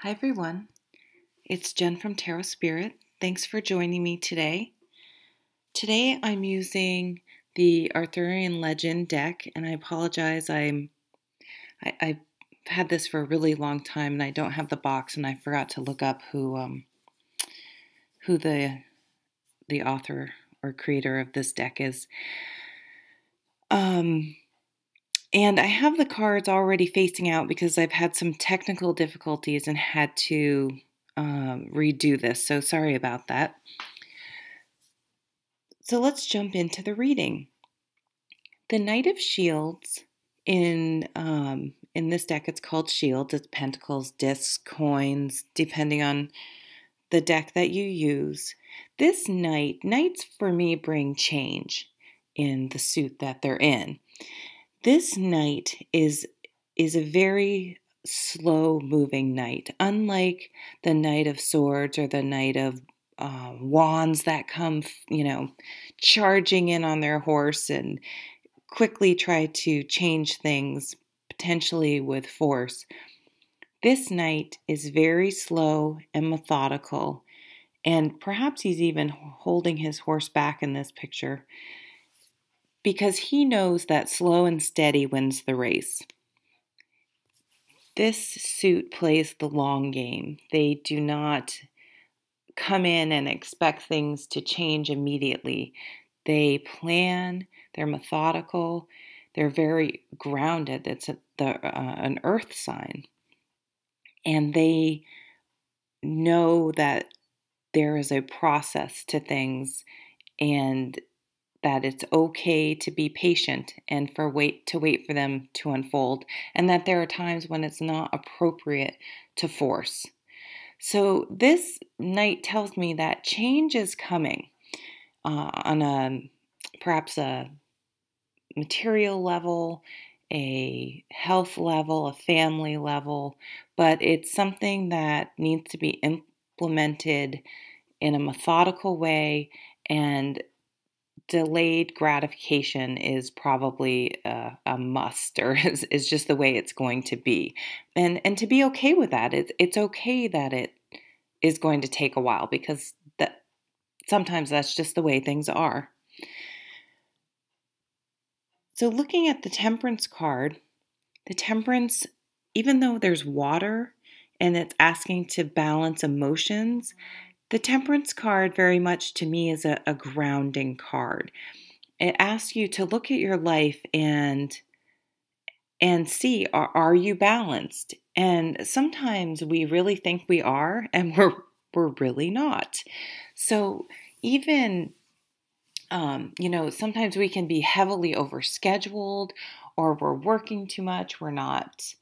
Hi everyone, it's Jen from Tarot Spirit. Thanks for joining me today. Today I'm using the Arthurian Legend deck, and I apologize. I've had this for a really long time, and I don't have the box, and I forgot to look up who the author or creator of this deck is. And I have the cards already facing out because I've had some technical difficulties and had to redo this. So sorry about that. So let's jump into the reading. The Knight of Shields in this deck, it's called Shields. It's pentacles, discs, coins, depending on the deck that you use. This knights for me bring change in the suit that they're in. This knight is a very slow moving knight, unlike the Knight of Swords or the Knight of Wands that come, charging in on their horse and quickly try to change things, potentially with force. This knight is very slow and methodical, and perhaps he's even holding his horse back in this picture because he knows that slow and steady wins the race. This suit plays the long game. They do not come in and expect things to change immediately. They plan, they're methodical, they're very grounded. It's an earth sign. And they know that there is a process to things and that it's okay to be patient and to wait for them to unfold, and that there are times when it's not appropriate to force. So this knight tells me that change is coming on perhaps a material level, a health level, a family level, but it's something that needs to be implemented in a methodical way, and delayed gratification is probably a must, or is just the way it's going to be. And to be okay with that. It's okay that it is going to take a while, because sometimes that's just the way things are. So looking at the Temperance card, the Temperance, even though there's water and it's asking to balance emotions, the Temperance card very much to me is a grounding card. It asks you to look at your life and see, are you balanced? And sometimes we really think we are, and we're really not. So even sometimes we can be heavily overscheduled, or we're working too much, we're not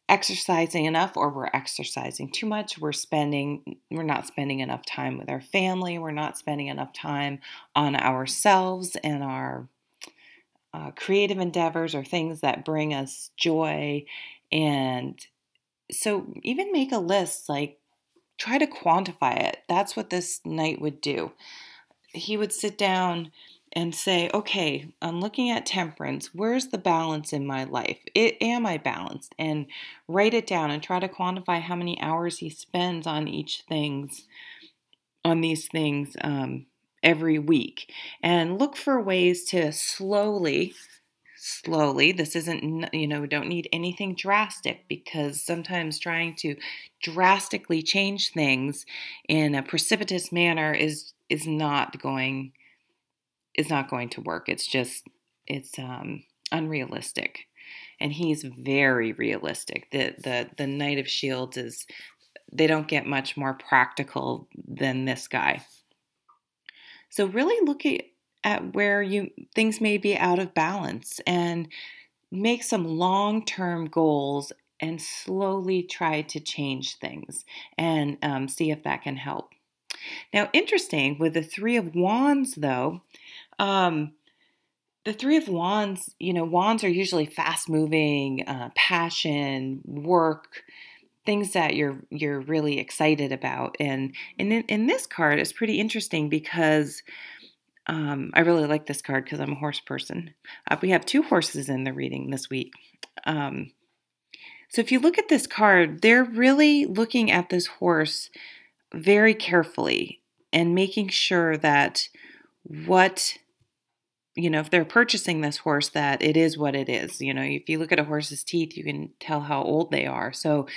exercising enough, or we're exercising too much. We're not spending enough time with our family. We're not spending enough time on ourselves and our creative endeavors or things that bring us joy. And so even make a list, like try to quantify it. That's what this knight would do. He would sit down and say, okay, I'm looking at Temperance. Where's the balance in my life? Am I balanced? And write it down and try to quantify how many hours he spends on these things every week. And look for ways to slowly, this isn't, we don't need anything drastic, because sometimes trying to drastically change things in a precipitous manner is not going to work. It's unrealistic. And he's very realistic. The Knight of Shields they don't get much more practical than this guy. So really look at where things may be out of balance, and make some long-term goals and slowly try to change things, and see if that can help. Now, interesting, with the Three of Wands, though, the Three of Wands, wands are usually fast-moving, passion, work, things that you're really excited about. And in this card, it's pretty interesting because I really like this card because I'm a horse person. We have two horses in the reading this week. So if you look at this card, they're really looking at this horse very carefully and making sure that what, if they're purchasing this horse, that it is what it is. If you look at a horse's teeth, you can tell how old they are. So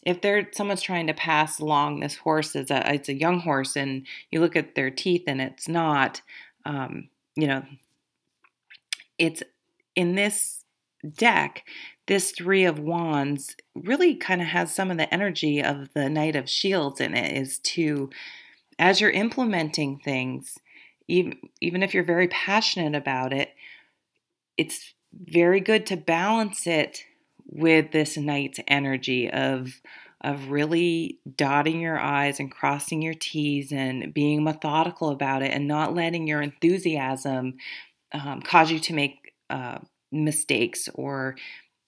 if someone's trying to pass along this horse it's a young horse, and you look at their teeth and it's not, you know, it's in this deck, this Three of Wands really kind of has some of the energy of the Knight of Shields in it, is to, as you're implementing things, even if you're very passionate about it, it's very good to balance it with this Knight's energy of really dotting your I's and crossing your T's and being methodical about it, and not letting your enthusiasm cause you to make mistakes or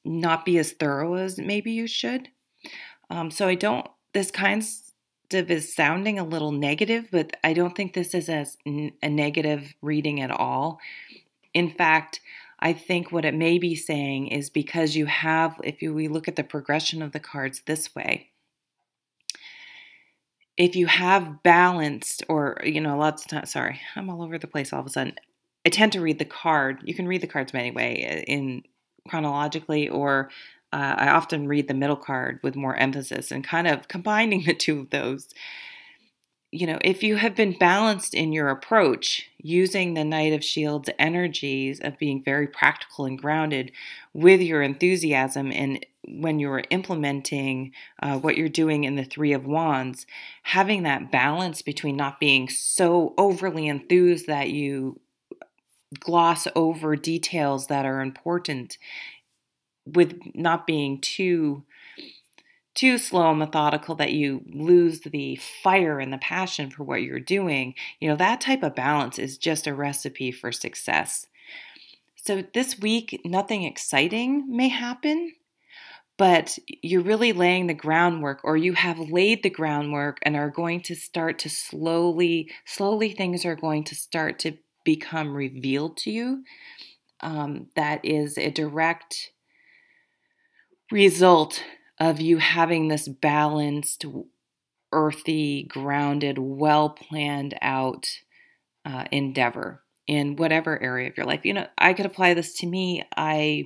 not be as thorough as maybe you should. So this kind of is sounding a little negative, but I don't think this is a negative reading at all. In fact, I think what it may be saying is, because we look at the progression of the cards this way, if you have balanced, or, lots of times, sorry, I'm all over the place all of a sudden. I tend to read the card. You can read the cards many ways, in chronologically, or I often read the middle card with more emphasis and kind of combining the two of those. If you have been balanced in your approach, using the Knight of Shields energies of being very practical and grounded with your enthusiasm, and when you're implementing what you're doing in the Three of Wands, having that balance between not being so overly enthused that you gloss over details that are important, with not being too slow and methodical that you lose the fire and the passion for what you're doing. That type of balance is just a recipe for success. So this week, nothing exciting may happen, but you're really laying the groundwork, or you have laid the groundwork and are going to start to slowly things are going to start to become revealed to you. That is a direct result of you having this balanced, earthy, grounded, well planned out endeavor in whatever area of your life. I could apply this to me. At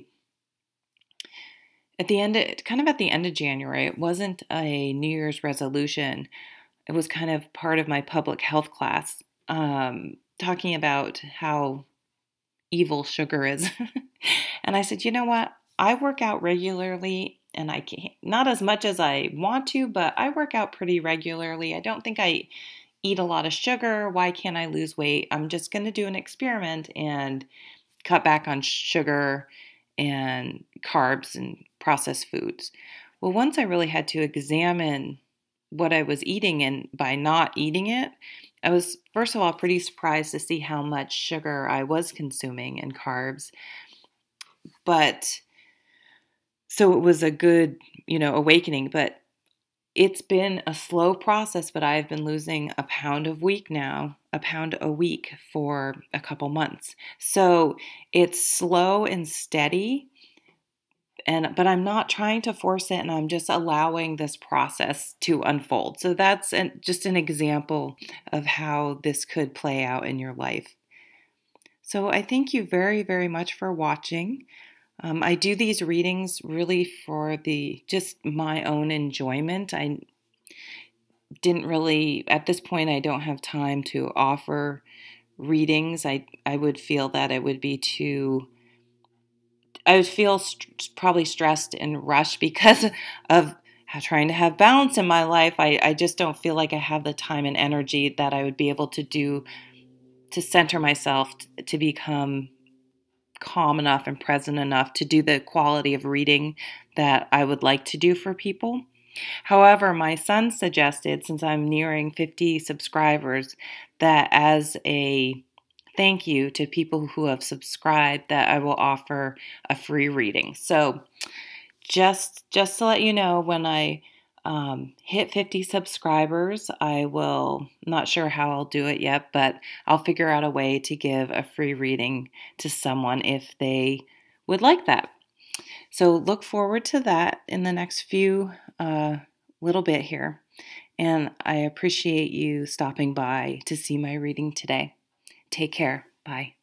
the end of January, it wasn't a New Year's resolution. It was kind of part of my public health class, talking about how evil sugar is. And I said, you know what? I work out regularly, and I can't, not as much as I want to, but I work out pretty regularly. I don't think I eat a lot of sugar. Why can't I lose weight? I'm just going to do an experiment and cut back on sugar and carbs and processed foods. Well, once I really had to examine what I was eating, and by not eating it, I was, first of all, pretty surprised to see how much sugar I was consuming and carbs. But so it was a good, awakening, but it's been a slow process. But I've been losing a pound a week for a couple months. So it's slow and steady, but I'm not trying to force it, and I'm just allowing this process to unfold. So that's just an example of how this could play out in your life. So I thank you very, very much for watching. I do these readings really for just my own enjoyment. I didn't really, at this point, I don't have time to offer readings. I would feel that it would be I would feel probably stressed and rushed because of trying to have balance in my life. I just don't feel like I have the time and energy that I would be able to do to center myself, to become calm enough and present enough to do the quality of reading that I would like to do for people. However, my son suggested, since I'm nearing 50 subscribers, that as a thank you to people who have subscribed, that I will offer a free reading. So just to let you know, when I hit 50 subscribers, not sure how I'll do it yet, but I'll figure out a way to give a free reading to someone if they would like that. So look forward to that in the next few little bit here. And I appreciate you stopping by to see my reading today. Take care. Bye.